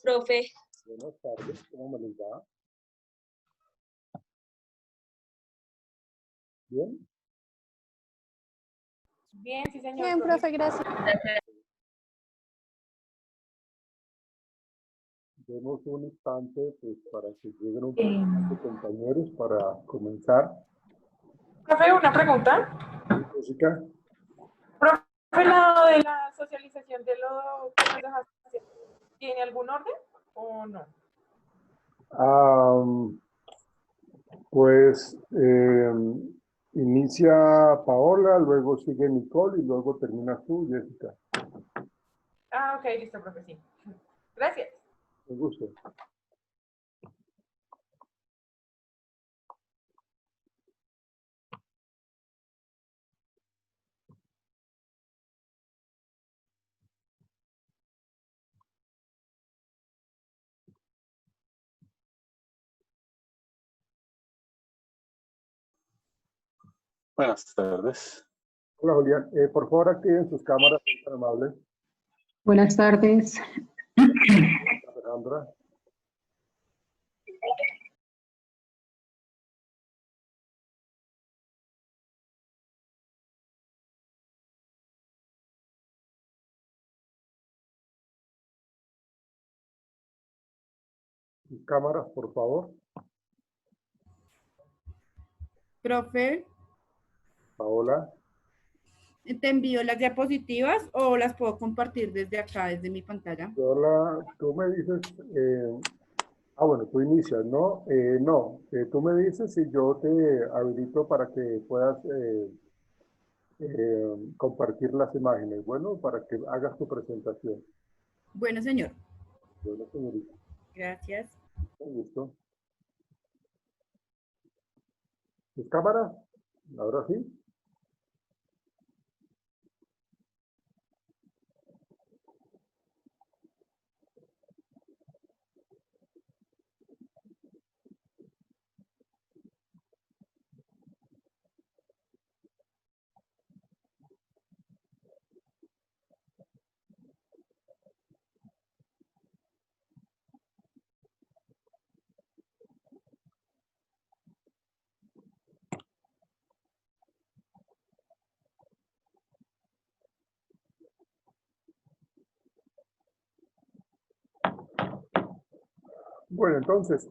profe. Buenas tardes, ¿cómo me les va? ¿Bien? Bien, sí, señor. Bien, profe, gracias. Demos un instante pues, para que lleguen un poco de compañeros para comenzar. Profe, una pregunta. Jessica, Profe, ¿la de la socialización de lo que nos dejaste hacer, ¿tiene algún orden o no? pues inicia Paola, luego sigue Nicole y luego terminas tú, Jessica. Ah, ok, listo, profe, sí. Gracias. Me gusta. Buenas tardes. Hola, Julián. Por favor, activen sus cámaras, si son amables. Buenas tardes. Alejandra. Sus cámaras, por favor. Profe, Paola. ¿te envío las diapositivas o las puedo compartir desde acá, desde mi pantalla? Tú me dices, bueno, tú inicias, ¿no? No, tú me dices y yo te habilito para que puedas compartir las imágenes, bueno, para que hagas tu presentación. Bueno, señor. Bueno, señorita, Gracias. con gusto. ¿Tus cámaras? Ahora sí. Bueno, entonces,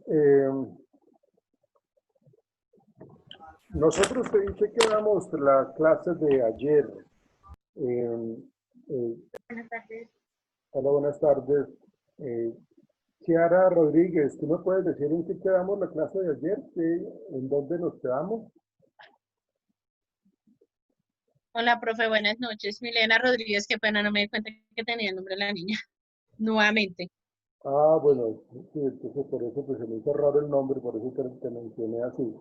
nosotros te quedamos la clase de ayer. Buenas tardes. Hola, buenas tardes. Chiara Rodríguez, ¿tú me puedes decir en qué quedamos la clase de ayer? ¿En dónde nos quedamos? Hola, profe, buenas noches. Milena Rodríguez, qué pena, no me di cuenta que tenía el nombre de la niña. Nuevamente. Ah, bueno, sí, entonces por eso pues, se me hizo raro el nombre, por eso te mencioné así.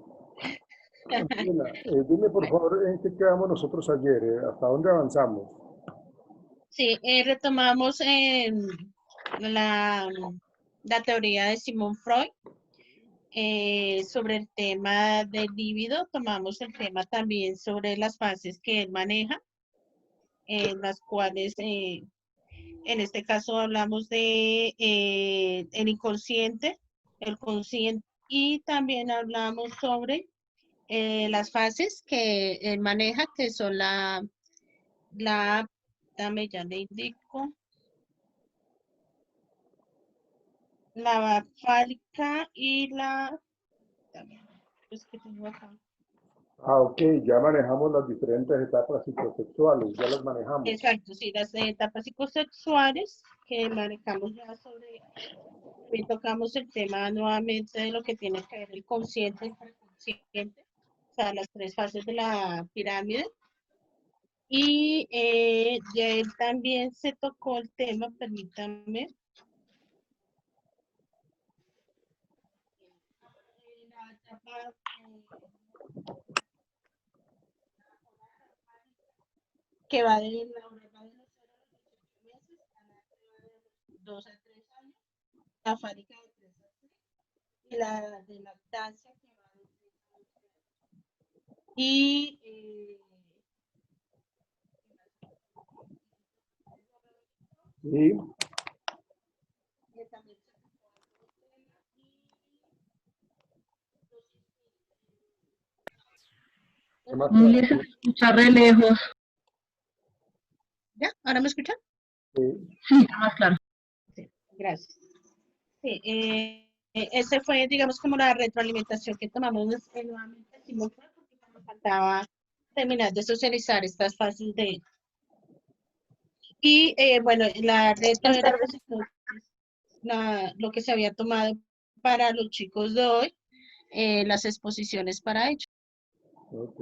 Milena, dime por favor en qué quedamos nosotros ayer, ¿hasta dónde avanzamos? Sí, retomamos la, la teoría de Sigmund Freud sobre el tema del líbido. Tomamos el tema también sobre las fases que él maneja, en las cuales, en este caso, hablamos de el inconsciente, el consciente, y también hablamos sobre las fases que él maneja, que son dame, ya le indico, la fálica y pues que tengo acá. Ah, ok, ya manejamos las diferentes etapas psicosexuales, ya las manejamos. Exacto, sí, las etapas psicosexuales que manejamos ya sobre, y tocamos el tema nuevamente de lo que tiene que ver el consciente y el preconsciente, o sea, las tres fases de la pirámide. Y de él también se tocó el tema, permítanme, la etapa, que va de los 0 a los 18 meses, a la que va de los 2 a 3 años, la fábrica de 3 a 6, y la de lactancia que va de 3 a 8 años. Y Y también se ¿Qué más? Muy se escucha re lejos. ¿Ya? ¿Ahora me escuchan? Sí, está más claro. Sí, gracias. Sí, ese fue, digamos, como la retroalimentación que tomamos nuevamente, hicimos porque nos faltaba terminar de socializar estas fases de... Y bueno, la reto era pues, entonces, lo que se había tomado para los chicos de hoy, las exposiciones para ellos. Ok.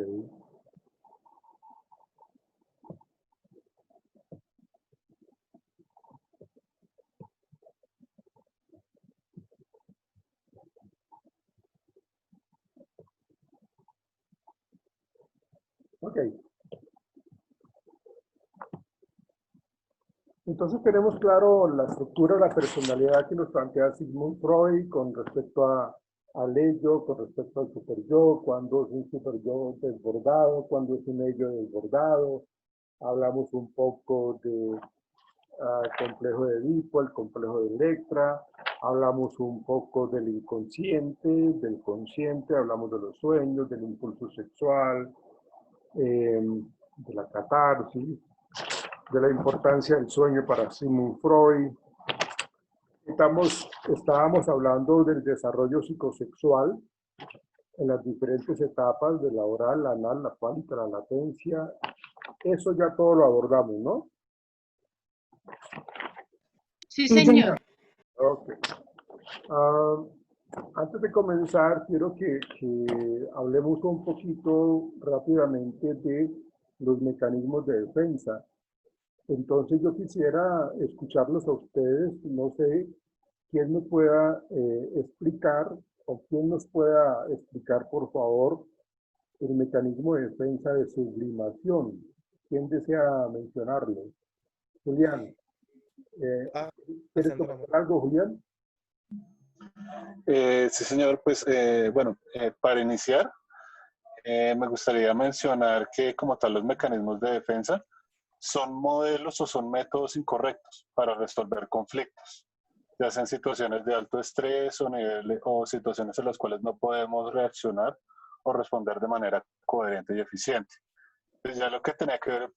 Ok. Entonces tenemos claro la estructura de la personalidad que nos plantea Sigmund Freud con respecto al ello, con respecto al superyo, cuando es un superyo desbordado, cuando es un ello desbordado. Hablamos un poco de complejo de Edipo, el complejo de Electra. Hablamos un poco del inconsciente, del consciente, hablamos de los sueños, del impulso sexual, de la catarsis, de la importancia del sueño para Sigmund Freud. Estábamos hablando del desarrollo psicosexual en las diferentes etapas de la oral, la anal, la fálica, la latencia. Eso ya todo lo abordamos, ¿no? Sí, señor. Ok. Antes de comenzar, quiero que hablemos un poquito rápidamente de los mecanismos de defensa. Entonces yo quisiera escucharlos a ustedes, no sé quién me pueda explicar o quién nos pueda explicar, por favor, el mecanismo de defensa de sublimación. ¿Quién desea mencionarlo? Julián, ¿quieres comentar algo, Julián? Sí, señor, pues bueno, para iniciar, me gustaría mencionar que como tal los mecanismos de defensa son modelos o son métodos incorrectos para resolver conflictos, ya sean situaciones de alto estrés o situaciones en las cuales no podemos reaccionar o responder de manera coherente y eficiente. Pues ya lo que tenía que ver,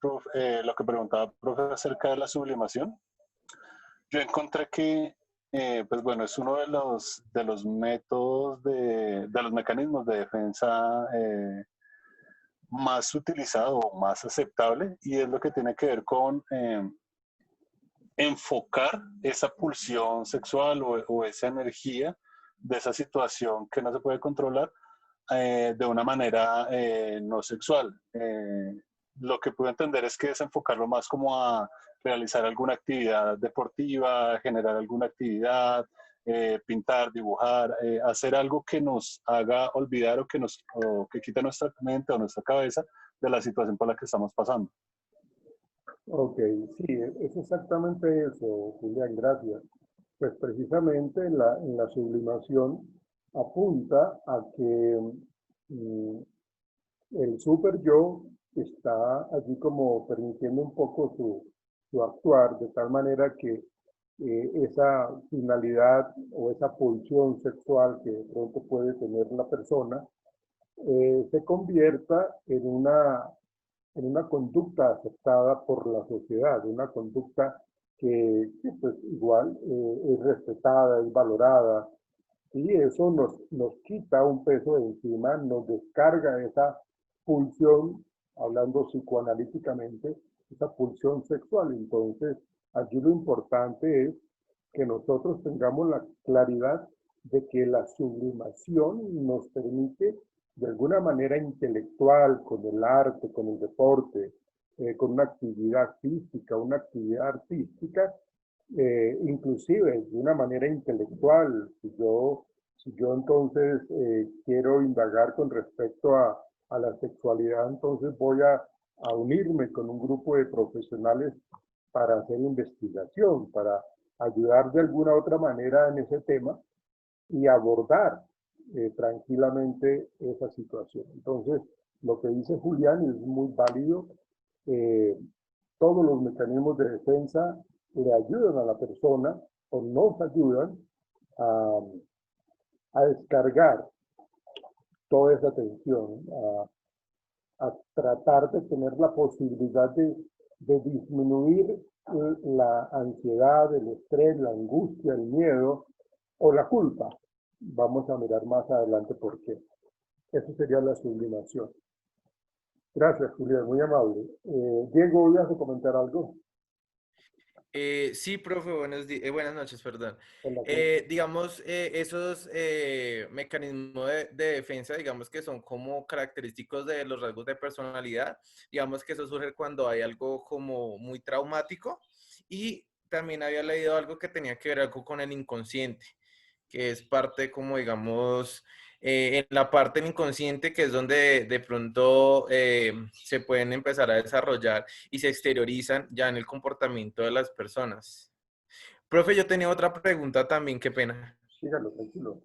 lo que preguntaba el profe acerca de la sublimación, yo encontré que, pues bueno, es uno de los métodos, de los mecanismos de defensa más utilizado o más aceptable, y es lo que tiene que ver con enfocar esa pulsión sexual o esa energía de esa situación que no se puede controlar de una manera no sexual. Lo que puedo entender es que es enfocarlo más como a realizar alguna actividad deportiva, generar alguna actividad, pintar, dibujar, hacer algo que nos haga olvidar o que quite nuestra mente o nuestra cabeza de la situación por la que estamos pasando. Ok, sí, es exactamente eso, Julián, gracias. Pues precisamente en la sublimación apunta a que el super yo está allí como permitiendo un poco su actuar, de tal manera que esa finalidad o esa pulsión sexual que de pronto puede tener la persona se convierta en una conducta aceptada por la sociedad, una conducta que pues igual es respetada, es valorada, y eso nos quita un peso de encima, nos descarga esa pulsión, hablando psicoanalíticamente, esa pulsión sexual. Entonces, allí lo importante es que nosotros tengamos la claridad de que la sublimación nos permite de alguna manera intelectual, con el arte, con el deporte, con una actividad física, una actividad artística, inclusive de una manera intelectual. Si yo entonces quiero indagar con respecto a la sexualidad, entonces voy a unirme con un grupo de profesionales para hacer investigación, para ayudar de alguna otra manera en ese tema y abordar tranquilamente esa situación. Entonces, lo que dice Julián es muy válido. Eh, todos los mecanismos de defensa le ayudan a la persona o nos ayudan a descargar toda esa tensión, a tratar de tener la posibilidad de disminuir la ansiedad, el estrés, la angustia, el miedo o la culpa. Vamos a mirar más adelante por qué. Eso sería la sublimación. Gracias, Julián, muy amable. Diego, ¿vas a comentar algo? Sí, profe, buenas noches, perdón. Hola, Digamos, esos mecanismos de defensa, digamos que son como característicos de los rasgos de personalidad. Digamos que eso surge cuando hay algo como muy traumático. Y también había leído algo que tenía que ver algo con el inconsciente, que es parte como, digamos, en la parte del inconsciente, que es donde de pronto se pueden empezar a desarrollar y se exteriorizan ya en el comportamiento de las personas. Profe, yo tenía otra pregunta también, qué pena. sígalo, tranquilo.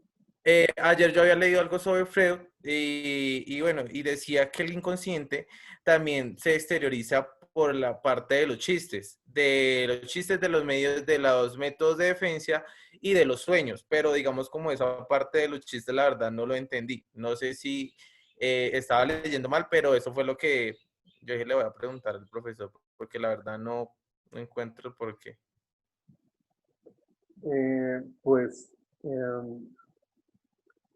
Ayer yo había leído algo sobre Freud y bueno, y decía que el inconsciente también se exterioriza por la parte de los chistes de los medios, de los métodos de defensa y de los sueños, pero digamos como esa parte de los chistes, la verdad no lo entendí. No sé si estaba leyendo mal, pero eso fue lo que yo dije, le voy a preguntar al profesor, porque la verdad no encuentro por qué. Pues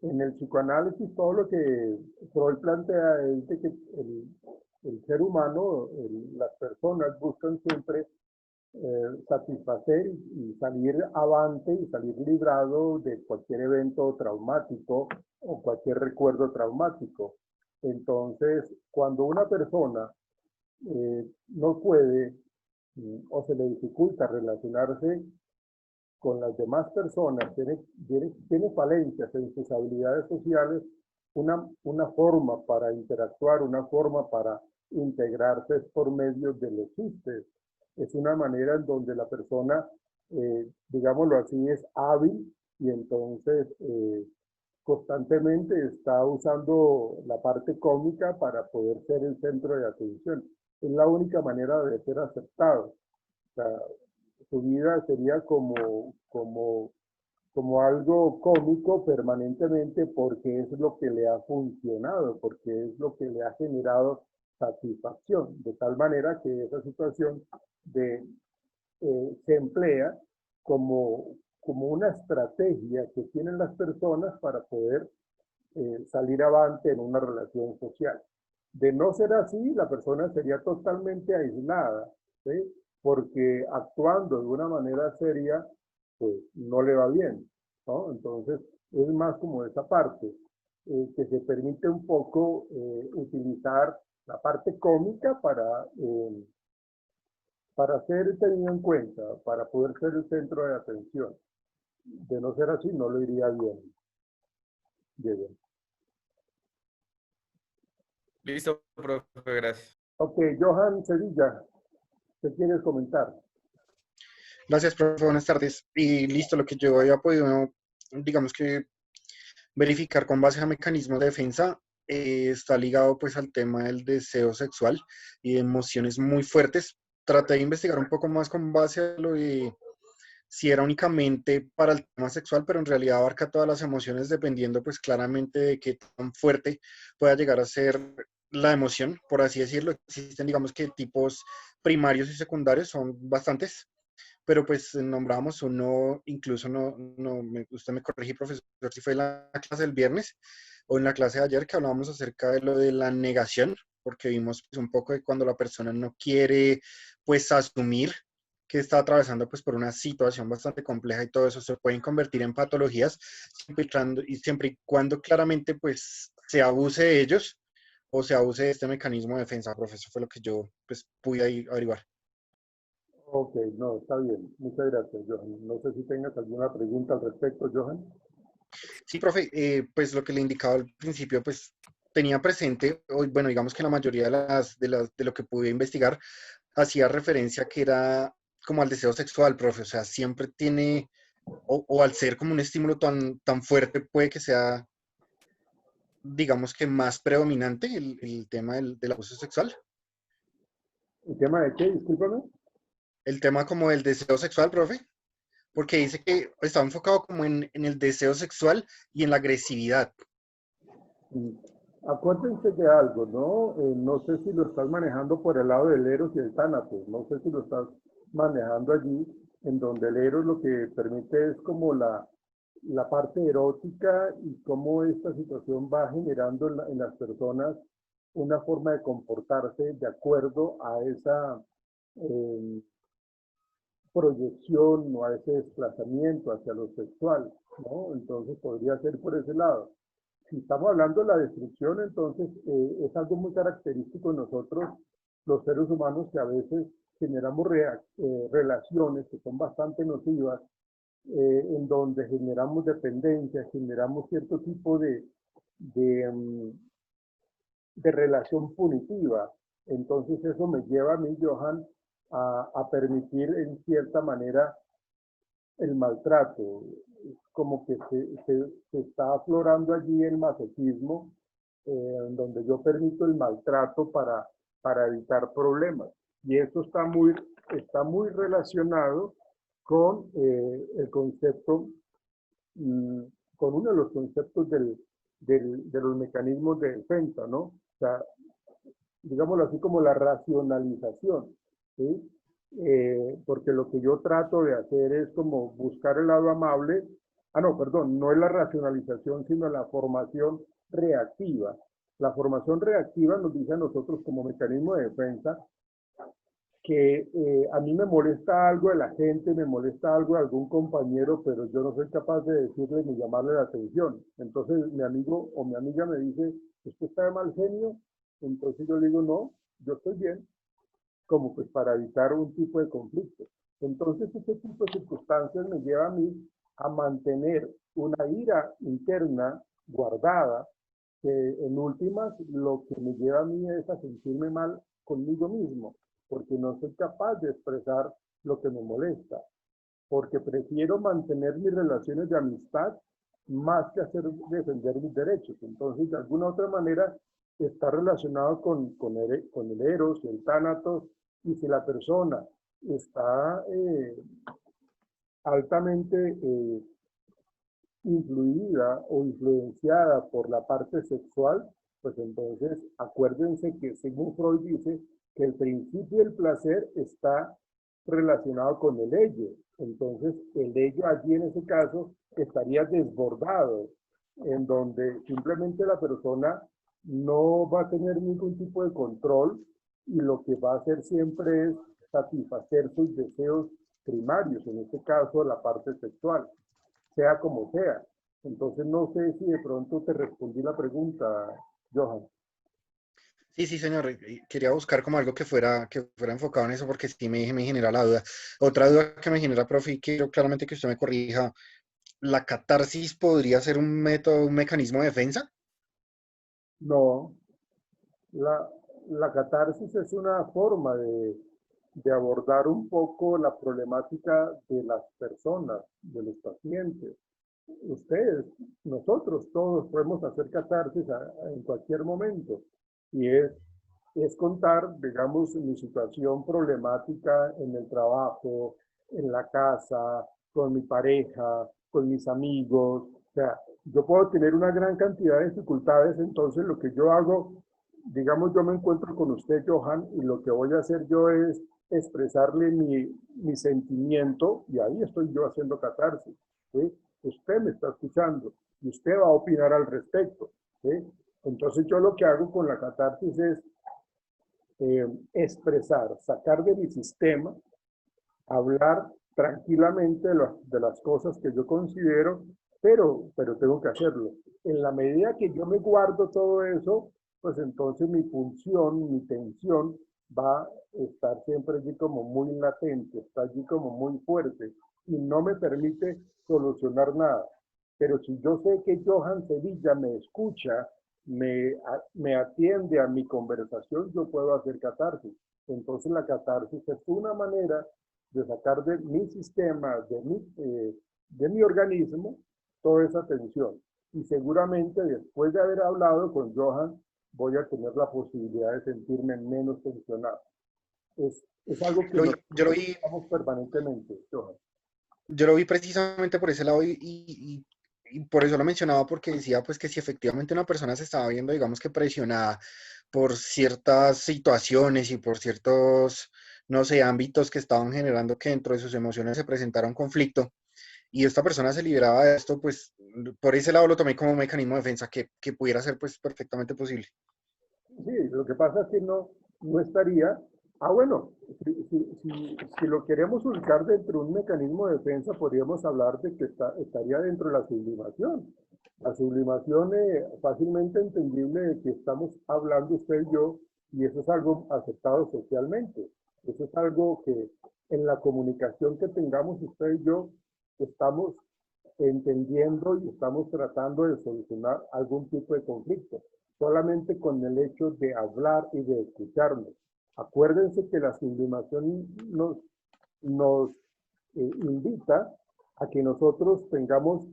en el psicoanálisis todo lo que Freud plantea es de que el ser humano, las personas buscan siempre satisfacer y salir avante y salir librado de cualquier evento traumático o cualquier recuerdo traumático. Entonces, cuando una persona no puede o se le dificulta relacionarse con las demás personas, tiene falencias en sus habilidades sociales, una forma para interactuar, una forma para integrarse es por medio de los chistes. Es una manera en donde la persona, digámoslo así, es hábil y entonces constantemente está usando la parte cómica para poder ser el centro de atención. Es la única manera de ser aceptado. O sea, su vida sería como algo cómico permanentemente porque es lo que le ha funcionado, porque es lo que le ha generado satisfacción, de tal manera que esa situación se emplea como una estrategia que tienen las personas para poder salir avante en una relación social. De no ser así, la persona sería totalmente aislada, ¿sí? Porque actuando de una manera seria, pues no le va bien, ¿no? Entonces, es más como esa parte, que se permite un poco utilizar la parte cómica para ser tenido en cuenta, para poder ser el centro de atención. De no ser así, no lo iría bien. Diego. Listo, profe, gracias. Ok, Johan Sevilla, ¿qué quieres comentar? Gracias, profe. Buenas tardes. Y listo, lo que yo había podido, digamos que verificar con base a mecanismos de defensa, está ligado pues al tema del deseo sexual y de emociones muy fuertes. Traté de investigar un poco más con base a lo de si era únicamente para el tema sexual, pero en realidad abarca todas las emociones dependiendo pues claramente de qué tan fuerte pueda llegar a ser la emoción, por así decirlo. Existen, digamos que tipos primarios y secundarios, son bastantes, pero pues nombramos uno, incluso usted me corregí, profesor, si fue en la clase del viernes o en la clase de ayer que hablábamos acerca de lo de la negación, porque vimos pues, un poco de cuando la persona no quiere pues asumir que está atravesando pues por una situación bastante compleja y todo eso se pueden convertir en patologías siempre y cuando claramente pues se abuse de ellos o se abuse de este mecanismo de defensa, profesor, fue lo que yo pues pude averiguar. Ok, no, está bien. Muchas gracias, Johan. No sé si tengas alguna pregunta al respecto, Johan. Sí, profe, pues lo que le indicaba al principio, pues tenía presente, bueno, digamos que la mayoría de lo que pude investigar hacía referencia que era como al deseo sexual, profe, o sea, siempre tiene, o al ser como un estímulo tan fuerte, puede que sea, digamos que más predominante el tema del abuso sexual. ¿El tema de qué? Discúlpame. El tema como del deseo sexual, profe, porque dice que está enfocado como en el deseo sexual y en la agresividad. Acuérdense de algo, ¿no? No sé si lo estás manejando por el lado del Eros y el Tánatos, no sé si lo estás manejando allí, en donde el Eros lo que permite es como la parte erótica y cómo esta situación va generando en las personas una forma de comportarse de acuerdo a esa proyección o a ese desplazamiento hacia lo sexual, ¿no? Entonces podría ser por ese lado. Si estamos hablando de la destrucción, entonces es algo muy característico de nosotros, los seres humanos, que a veces generamos relaciones que son bastante nocivas, en donde generamos dependencia, generamos cierto tipo de relación punitiva. Entonces eso me lleva a mí, Johan, a permitir en cierta manera el maltrato. Como que se está aflorando allí el masoquismo, en donde yo permito el maltrato para evitar problemas. Y esto está muy relacionado con el concepto, con uno de los conceptos de los mecanismos de defensa, ¿no? O sea, digámoslo así, como la racionalización, ¿sí? Porque lo que yo trato de hacer es como buscar el lado amable. No, perdón, no es la racionalización, sino la formación reactiva. La formación reactiva nos dice a nosotros como mecanismo de defensa que a mí me molesta algo de la gente, me molesta algo de algún compañero, pero yo no soy capaz de decirle ni llamarle la atención. Entonces mi amigo o mi amiga me dice, ¿usted está de mal genio? Entonces yo digo, no, yo estoy bien, como pues para evitar un tipo de conflicto. Entonces ese tipo de circunstancias me lleva a mí a mantener una ira interna guardada, que en últimas lo que me lleva a mí es a sentirme mal conmigo mismo, porque no soy capaz de expresar lo que me molesta, porque prefiero mantener mis relaciones de amistad más que defender mis derechos. Entonces, de alguna otra manera, está relacionado con el Eros, el Tánatos, y si la persona está altamente influida o influenciada por la parte sexual, pues entonces acuérdense que Sigmund Freud dice que el principio del placer está relacionado con el ello. Entonces el ello allí en ese caso estaría desbordado, en donde simplemente la persona no va a tener ningún tipo de control y lo que va a hacer siempre es satisfacer sus deseos primarios, en este caso la parte sexual, sea como sea. Entonces no sé si de pronto te respondí la pregunta, Johan. Sí, sí, señor. Quería buscar como algo que fuera enfocado en eso porque sí me genera la duda. Otra duda que me genera, profe, y quiero claramente que usted me corrija. ¿La catarsis podría ser un método, un mecanismo de defensa? No, la catarsis es una forma de abordar un poco la problemática de las personas, de los pacientes. Ustedes, nosotros todos podemos hacer catarsis en cualquier momento y es contar, digamos, mi situación problemática en el trabajo, en la casa, con mi pareja, con mis amigos. O sea, yo puedo tener una gran cantidad de dificultades, entonces lo que yo hago, digamos, yo me encuentro con usted, Johan, y lo que voy a hacer yo es expresarle mi sentimiento, y ahí estoy yo haciendo catarsis, ¿sí? Usted me está escuchando y usted va a opinar al respecto, ¿sí? Entonces yo lo que hago con la catarsis es expresar, sacar de mi sistema, hablar tranquilamente de las cosas que yo considero, pero tengo que hacerlo. En la medida que yo me guardo todo eso, pues entonces mi pulsión, mi tensión va a estar siempre allí como muy latente, está allí como muy fuerte y no me permite solucionar nada. Pero si yo sé que Johan Sevilla me escucha, me atiende a mi conversación, yo puedo hacer catarsis. Entonces la catarsis es una manera de sacar de mi sistema, de mi organismo, toda esa tensión. Y seguramente después de haber hablado con Johan, voy a tener la posibilidad de sentirme menos tensionado. Es algo que Yo lo vi estamos permanentemente, Johan. Yo lo vi precisamente por ese lado y y por eso lo mencionaba, porque decía pues que si efectivamente una persona se estaba viendo, digamos que presionada por ciertas situaciones y por ciertos, no sé, ámbitos que estaban generando que dentro de sus emociones se presentara un conflicto, y esta persona se liberaba de esto, pues por ese lado lo tomé como un mecanismo de defensa que pudiera ser pues perfectamente posible. Sí, lo que pasa es que no estaría. Ah, bueno, si lo queremos ubicar dentro de un mecanismo de defensa, podríamos hablar de que estaría dentro de la sublimación. La sublimación fácilmente entendible de que estamos hablando usted y yo, y eso es algo aceptado socialmente. Eso es algo que en la comunicación que tengamos usted y yo, estamos entendiendo y estamos tratando de solucionar algún tipo de conflicto, solamente con el hecho de hablar y de escucharnos. Acuérdense que la sublimación nos invita a que nosotros tengamos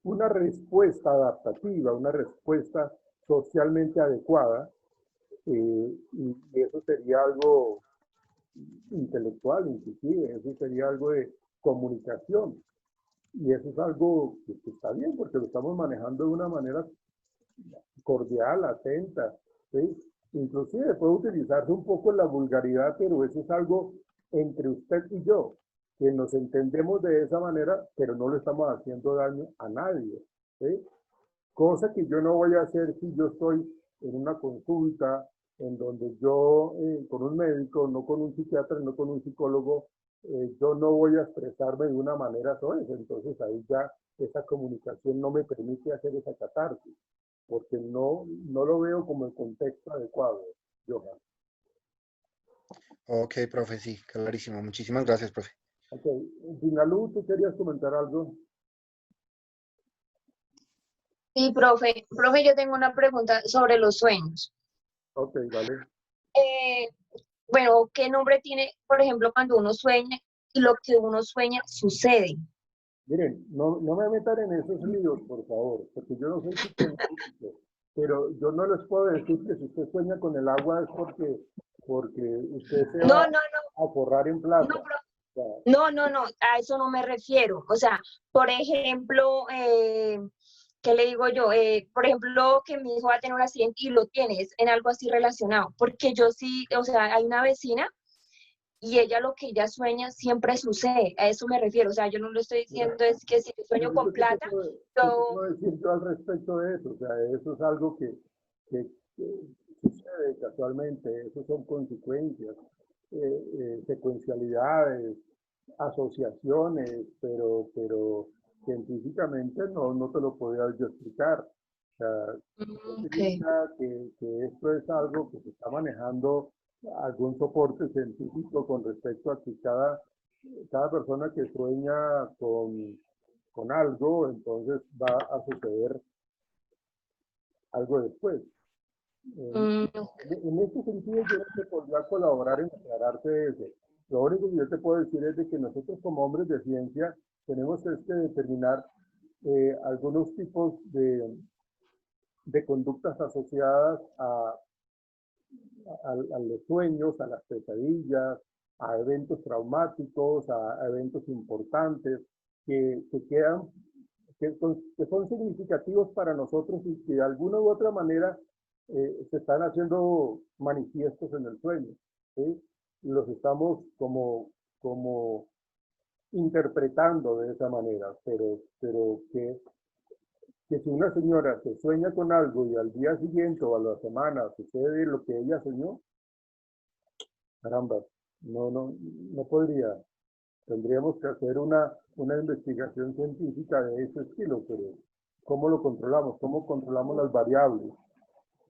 una respuesta adaptativa, una respuesta socialmente adecuada, y eso sería algo intelectual, inclusive, eso sería algo de comunicación. Y eso es algo que está bien, porque lo estamos manejando de una manera cordial, atenta, ¿sí? Inclusive puede utilizarse un poco la vulgaridad, pero eso es algo entre usted y yo, que nos entendemos de esa manera, pero no le estamos haciendo daño a nadie, ¿sí? Cosa que yo no voy a hacer si yo estoy en una consulta en donde yo, con un médico, no con un psiquiatra, no con un psicólogo, yo no voy a expresarme de una manera soez. Entonces ahí ya esa comunicación no me permite hacer esa catarsis, porque no lo veo como el contexto adecuado, Johan. Ok, profe, sí, clarísimo. Muchísimas gracias, profe. Ok, Dinalú, ¿tú querías comentar algo? Sí, profe. Profe, yo tengo una pregunta sobre los sueños. Ok, vale. Bueno, ¿qué nombre tiene, por ejemplo, cuando uno sueña y lo que uno sueña sucede? Miren, no me metan en esos líos, por favor, porque yo no soy psicoanalítico, pero yo no les puedo decir que si usted sueña con el agua es porque usted se va a forrar en plata. No, a eso no me refiero. O sea, por ejemplo, ¿qué le digo yo? Por ejemplo, que mi hijo va a tener un accidente y lo tienes en algo así relacionado. Porque yo sí, o sea, hay una vecina y ella lo que ella sueña siempre sucede. A eso me refiero. O sea, yo no lo estoy diciendo es que si sueño con plata, ¿qué puedo decir yo al respecto de eso? O sea, eso es algo que sucede casualmente. Eso son consecuencias, secuencialidades, asociaciones, pero científicamente no te lo podía yo explicar. O sea, significa que esto es algo que se está manejando algún soporte científico con respecto a que cada persona que sueña con algo, entonces va a suceder algo después. En este sentido, yo no te podría colaborar en aclararte eso. Lo único que yo te puedo decir es de que nosotros como hombres de ciencia tenemos que determinar algunos tipos de conductas asociadas a los sueños, a las pesadillas, a eventos traumáticos, a eventos importantes que quedan, que son significativos para nosotros y que de alguna u otra manera se están haciendo manifiestos en el sueño, ¿sí? Los estamos como interpretando de esa manera, pero que si una señora se sueña con algo y al día siguiente o a la semana sucede lo que ella soñó, caramba, no podría. Tendríamos que hacer una investigación científica de ese estilo, pero ¿cómo lo controlamos? ¿Cómo controlamos las variables?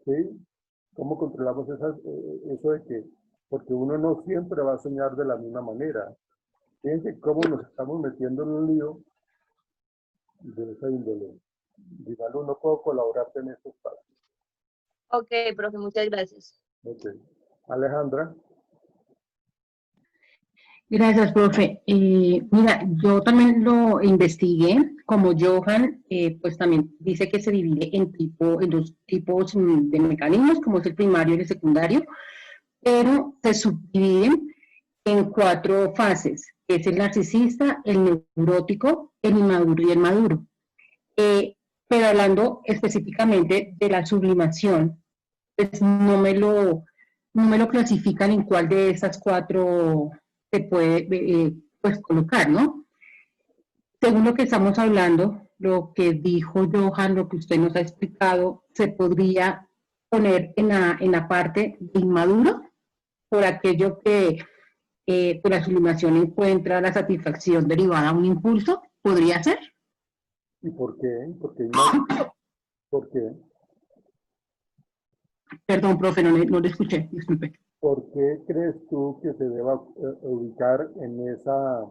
¿Sí? ¿Cómo controlamos eso de que, porque uno no siempre va a soñar de la misma manera? Fíjense cómo nos estamos metiendo en un lío de esa índole. Dígalo, no puedo colaborarte en estos pasos. Ok, profe, muchas gracias. Ok. Alejandra. Gracias, profe. Mira, yo también lo investigué, como Johan, pues también dice que se divide en dos tipos de mecanismos, como es el primario y el secundario, pero se subdividen en 4 fases, que es el narcisista, el neurótico, el inmaduro y el maduro. Pero hablando específicamente de la sublimación, pues no me lo clasifican en cuál de esas cuatro se puede pues colocar, ¿no? Según lo que estamos hablando, lo que dijo Johan, lo que usted nos ha explicado, se podría poner en la parte de inmaduro, por aquello que pues la sublimación encuentra la satisfacción derivada de un impulso, ¿podría ser? ¿Y por qué? ¿Por qué? Perdón, profe, no le escuché, disculpe. ¿Por qué crees tú que se deba ubicar en esa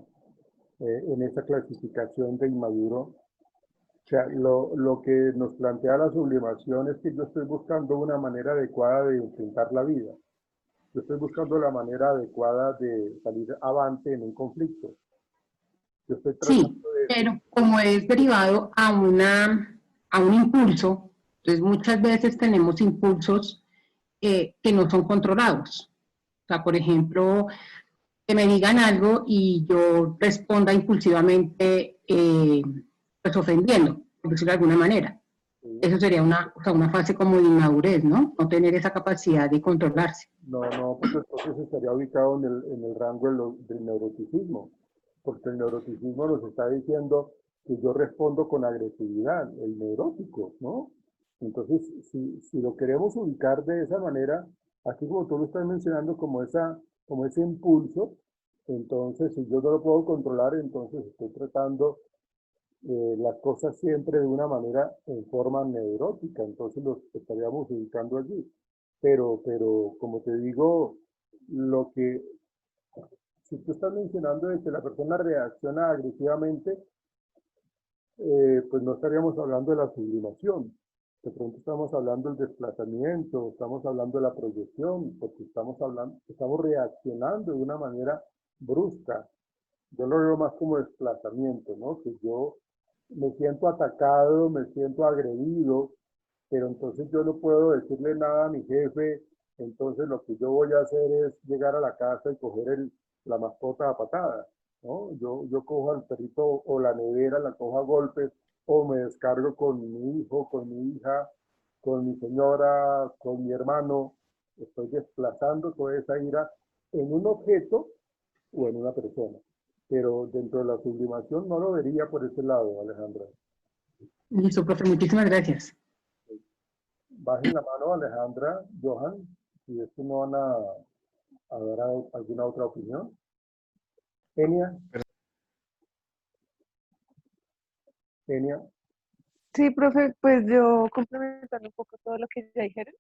clasificación de inmaduro? O sea, lo que nos plantea la sublimación es que yo estoy buscando una manera adecuada de enfrentar la vida. Yo estoy buscando la manera adecuada de salir avante en un conflicto. Yo estoy tratando Sí, pero como es derivado a un impulso, entonces muchas veces tenemos impulsos que no son controlados. O sea, por ejemplo, que me digan algo y yo responda impulsivamente, pues ofendiendo, por decirlo de alguna manera. Eso sería o sea, una fase como de inmadurez, ¿no? No tener esa capacidad de controlarse. No, pues entonces estaría ubicado en el rango del neuroticismo, porque el neuroticismo nos está diciendo que yo respondo con agresividad, el neurótico, ¿no? Entonces, si lo queremos ubicar de esa manera, así como tú lo estás mencionando, como ese impulso, entonces si yo no lo puedo controlar, entonces estoy tratando las cosas siempre de una manera en forma neurótica, entonces los estaríamos ubicando allí. Pero como te digo, si tú estás mencionando de que la persona reacciona agresivamente, pues no estaríamos hablando de la sublimación. De pronto estamos hablando del desplazamiento, estamos hablando de la proyección, porque estamos reaccionando de una manera brusca. Yo lo veo más como desplazamiento, ¿no? Que yo me siento atacado, me siento agredido, pero entonces yo no puedo decirle nada a mi jefe, entonces lo que yo voy a hacer es llegar a la casa y coger la mascota a patadas, ¿no? Yo cojo al perrito o la nevera, la cojo a golpes, o me descargo con mi hijo, con mi hija, con mi señora, con mi hermano. Estoy desplazando toda esa ira en un objeto o en una persona. Pero dentro de la sublimación no lo vería por ese lado, Alejandra. Listo, profe, muchísimas gracias. Bajen la mano, Alejandra, Johan, si es que no van a dar alguna otra opinión. Enia. Enia. Sí, profe, pues yo complementando un poco todo lo que ya dijeron.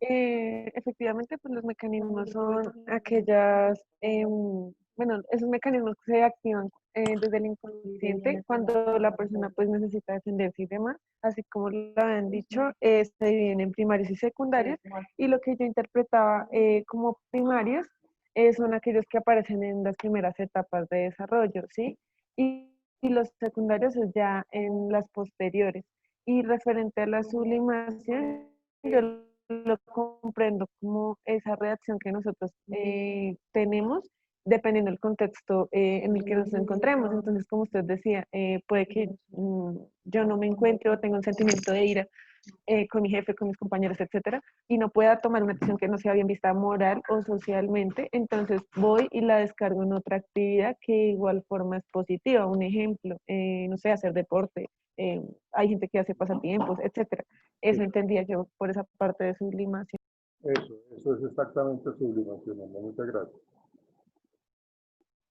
Efectivamente, pues los mecanismos son bueno, esos mecanismos que se activan desde el inconsciente cuando la persona pues necesita defenderse y demás, así como lo han dicho, se dividen en primarios y secundarios, y lo que yo interpretaba como primarios son aquellos que aparecen en las primeras etapas de desarrollo, ¿sí? Y los secundarios es ya en las posteriores. Y referente a la sublimación, yo lo comprendo como esa reacción que nosotros tenemos dependiendo del contexto en el que nos encontremos. Entonces, como usted decía, puede que yo no me encuentre o tenga un sentimiento de ira con mi jefe, con mis compañeros, etcétera, y no pueda tomar una decisión que no sea bien vista moral o socialmente, entonces voy y la descargo en otra actividad que de igual forma es positiva. Un ejemplo, no sé, hacer deporte, hay gente que hace pasatiempos, etcétera. Eso entendía yo por esa parte de sublimación. Eso es exactamente sublimación. Muchas gracias.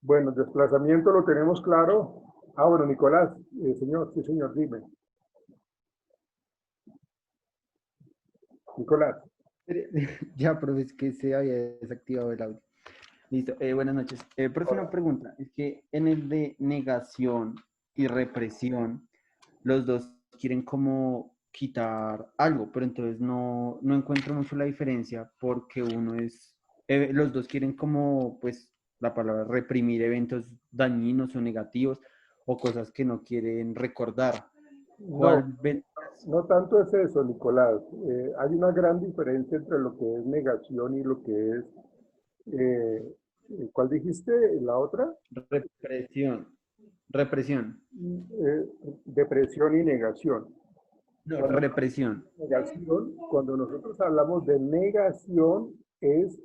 Bueno, desplazamiento lo tenemos claro. Ah, bueno, Nicolás, señor, sí, señor, dime. Nicolás. Ya, profe, es que se había desactivado el audio. Listo, buenas noches. Profe, una pregunta. Es que en el de negación y represión, los dos quieren como quitar algo, pero entonces no encuentro mucho la diferencia porque los dos quieren como, pues, la palabra reprimir eventos dañinos o negativos o cosas que no quieren recordar. No tanto es eso, Nicolás. Hay una gran diferencia entre lo que es negación y lo que es, ¿cuál dijiste? ¿La otra? Represión. Represión. Depresión y negación. No, represión. Negación, cuando nosotros hablamos de negación, es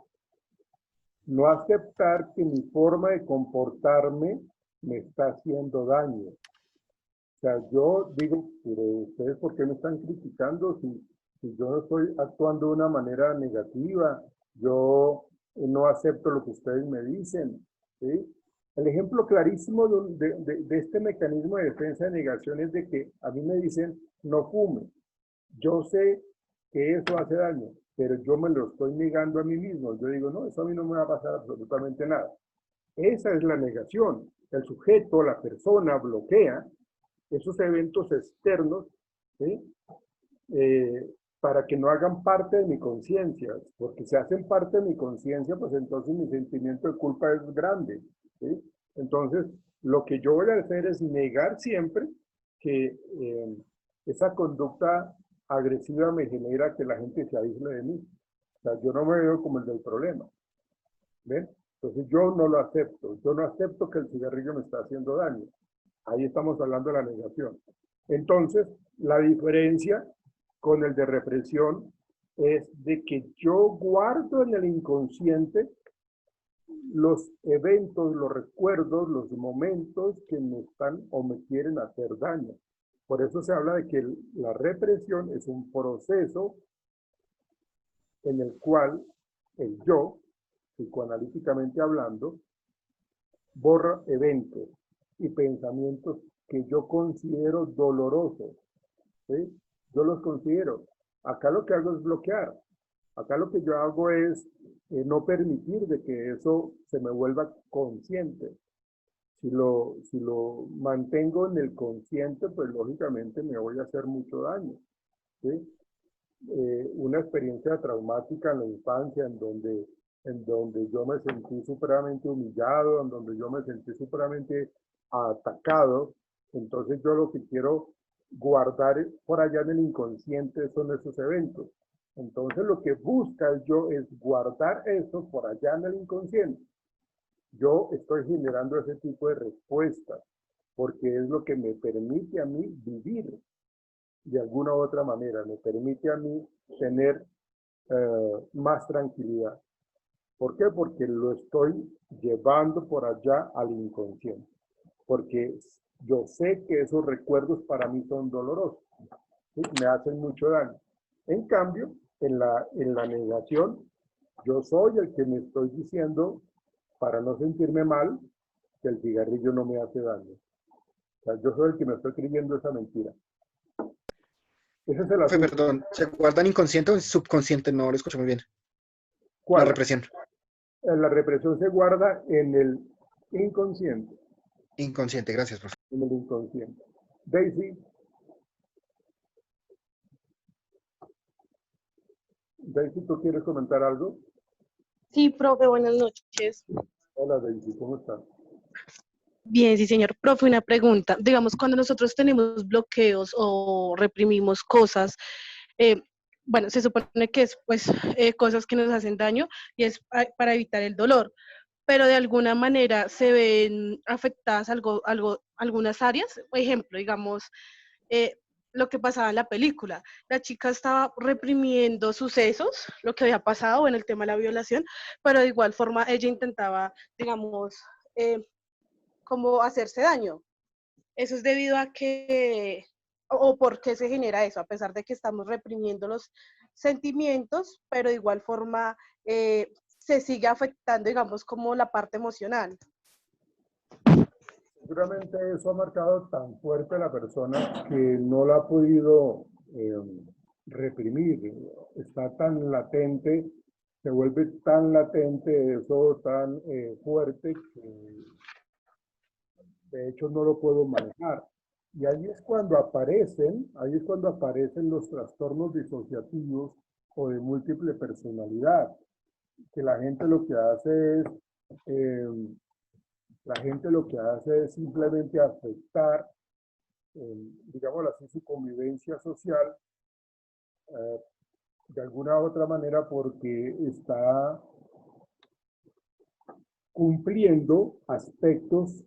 no aceptar que mi forma de comportarme me está haciendo daño. O sea, yo digo, pero ustedes, ¿por qué me están criticando si yo no estoy actuando de una manera negativa? Yo no acepto lo que ustedes me dicen, ¿sí? El ejemplo clarísimo de este mecanismo de defensa de negación es de que a mí me dicen, no fume. Yo sé que eso hace daño, pero yo me lo estoy negando a mí mismo. Yo digo, no, eso a mí no me va a pasar absolutamente nada. Esa es la negación. El sujeto, la persona, bloquea esos eventos externos, ¿sí? Para que no hagan parte de mi conciencia, porque si hacen parte de mi conciencia, pues entonces mi sentimiento de culpa es grande, ¿sí? Entonces, lo que yo voy a hacer es negar siempre que esa conducta agresiva me genera que la gente se aísle de mí. O sea, yo no me veo como el del problema, ¿ven? Entonces yo no lo acepto, yo no acepto que el cigarrillo me está haciendo daño. Ahí estamos hablando de la negación. Entonces, la diferencia con el de represión es de que yo guardo en el inconsciente los eventos, los recuerdos, los momentos que me están o me quieren hacer daño. Por eso se habla de que la represión es un proceso en el cual el yo, psicoanalíticamente hablando, borra eventos y pensamientos que yo considero dolorosos, ¿sí? Yo los considero. Acá lo que hago es bloquear. Acá lo que yo hago es no permitir de que eso se me vuelva consciente. Si lo mantengo en el consciente, pues lógicamente me voy a hacer mucho daño, ¿sí? Una experiencia traumática en la infancia en donde yo me sentí supremamente humillado, en donde yo me sentí supremamente atacado. Entonces yo lo que quiero guardar por allá en el inconsciente son esos eventos. Entonces lo que busca el yo es guardar eso por allá en el inconsciente. Yo estoy generando ese tipo de respuestas porque es lo que me permite a mí vivir de alguna u otra manera, me permite a mí tener más tranquilidad. ¿Por qué? Porque lo estoy llevando por allá al inconsciente. Porque yo sé que esos recuerdos para mí son dolorosos, ¿sí? Me hacen mucho daño. En cambio, en la negación, yo soy el que me estoy diciendo, para no sentirme mal, que el cigarrillo no me hace daño. O sea, yo soy el que me estoy creyendo esa mentira. Ese es el asunto. Perdón, ¿se guarda en inconsciente o en subconsciente? No lo escucho muy bien. ¿Cuál? La represión. La represión se guarda en el inconsciente. Inconsciente, gracias, profe. En el inconsciente. Daisy. Daisy, ¿tú quieres comentar algo? Sí, profe, buenas noches. Hola, Daisy, ¿cómo estás? Bien, sí, señor. Profe, una pregunta. Digamos, cuando nosotros tenemos bloqueos o reprimimos cosas, bueno, se supone que es pues cosas que nos hacen daño y es para evitar el dolor, pero de alguna manera se ven afectadas algunas áreas. Por ejemplo, digamos, lo que pasaba en la película. La chica estaba reprimiendo sucesos, lo que había pasado en el tema de la violación, pero de igual forma ella intentaba, digamos, como hacerse daño. Eso es debido a que, o por qué se genera eso, a pesar de que estamos reprimiendo los sentimientos, pero de igual forma se sigue afectando, digamos, como la parte emocional. Seguramente eso ha marcado tan fuerte a la persona que no la ha podido reprimir. Está tan latente, se vuelve tan latente eso, tan fuerte, que de hecho no lo puedo manejar. Y ahí es cuando aparecen los trastornos disociativos o de múltiple personalidad, que la gente lo que hace es simplemente afectar, digámoslo así, su convivencia social de alguna u otra manera porque está cumpliendo aspectos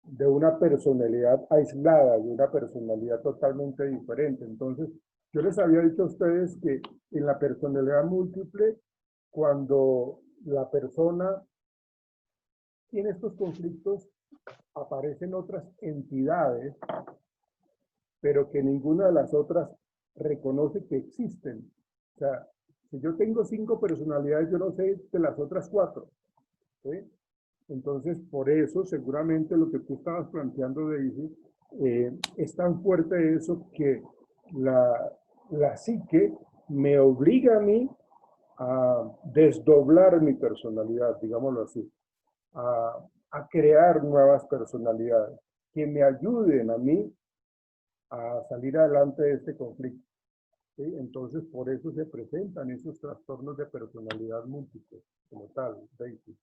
de una personalidad aislada, de una personalidad totalmente diferente. Entonces, yo les había dicho a ustedes que en la personalidad múltiple, cuando la persona tiene estos conflictos, aparecen otras entidades, pero que ninguna de las otras reconoce que existen. O sea, si yo tengo 5 personalidades, yo no sé de las otras 4. ¿Sí? Entonces, por eso, seguramente lo que tú estabas planteando, Daisy, es tan fuerte eso que la psique me obliga a mí a desdoblar mi personalidad, digámoslo así, a crear nuevas personalidades que me ayuden a mí a salir adelante de este conflicto. ¿Sí? Entonces, por eso se presentan esos trastornos de personalidad múltiple, como tal, Daisy.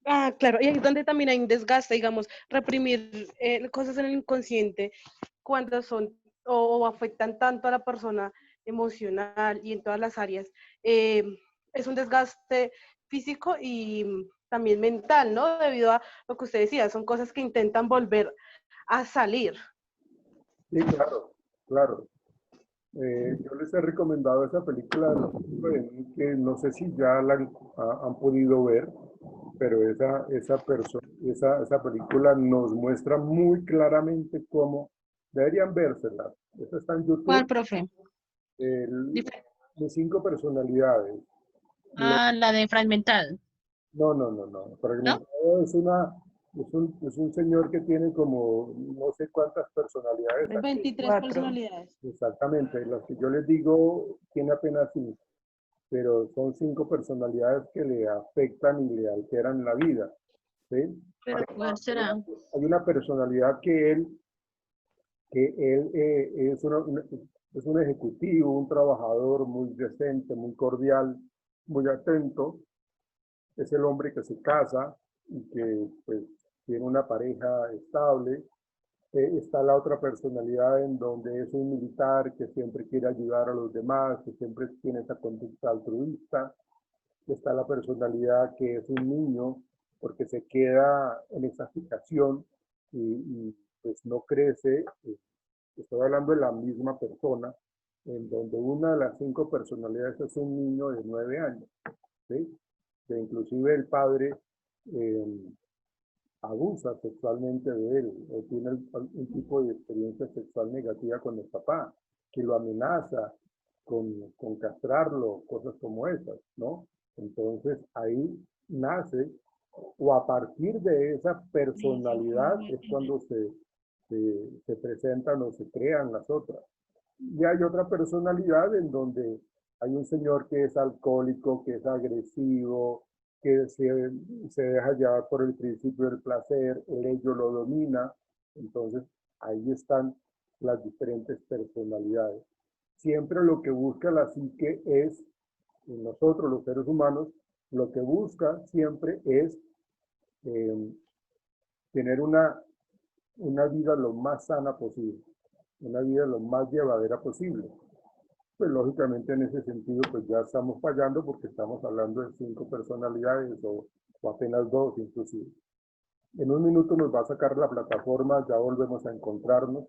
Ah, claro, y ahí es donde también hay un desgaste, digamos, reprimir cosas en el inconsciente cuando son o afectan tanto a la persona emocional y en todas las áreas. Es un desgaste físico y también mental, ¿no? Debido a lo que usted decía, son cosas que intentan volver a salir. Sí, claro, claro. Yo les he recomendado esa película que no sé si ya la han podido ver, pero esa película nos muestra muy claramente cómo deberían vérsela. Esa está en ¿Cuál, YouTube, profe? de 5 personalidades. Ah, la de fragmentado, No. ¿no? Fragmentado es un señor que tiene como no sé cuántas personalidades. 23 personalidades. Exactamente, las que yo les digo tiene apenas 5, pero son 5 personalidades que le afectan y le alteran la vida. ¿Sí? Pero ¿cuál será? Hay una personalidad que él es un ejecutivo, un trabajador muy decente, muy cordial, muy atento. Es el hombre que se casa y que pues, tiene una pareja estable. Está la otra personalidad en donde es un militar que siempre quiere ayudar a los demás, que siempre tiene esa conducta altruista. Está la personalidad que es un niño porque se queda en esa situación y pues no crece. Estoy hablando de la misma persona, en donde una de las 5 personalidades es un niño de 9 años. ¿Sí? Que inclusive el padre abusa sexualmente de él, o tiene un tipo de experiencia sexual negativa con el papá, que lo amenaza con castrarlo, cosas como esas, ¿no? Entonces ahí nace, o a partir de esa personalidad es cuando se presentan o se crean las otras. Y hay otra personalidad en donde hay un señor que es alcohólico, que es agresivo, que se deja llevar por el principio del placer, el ello lo domina. Entonces, ahí están las diferentes personalidades. Siempre lo que busca la psique es, en nosotros los seres humanos, lo que busca siempre es tener una vida lo más sana posible, una vida lo más llevadera posible. Pues lógicamente en ese sentido pues ya estamos fallando porque estamos hablando de 5 personalidades o apenas 2 inclusive. En un minuto nos va a sacar la plataforma, ya volvemos a encontrarnos.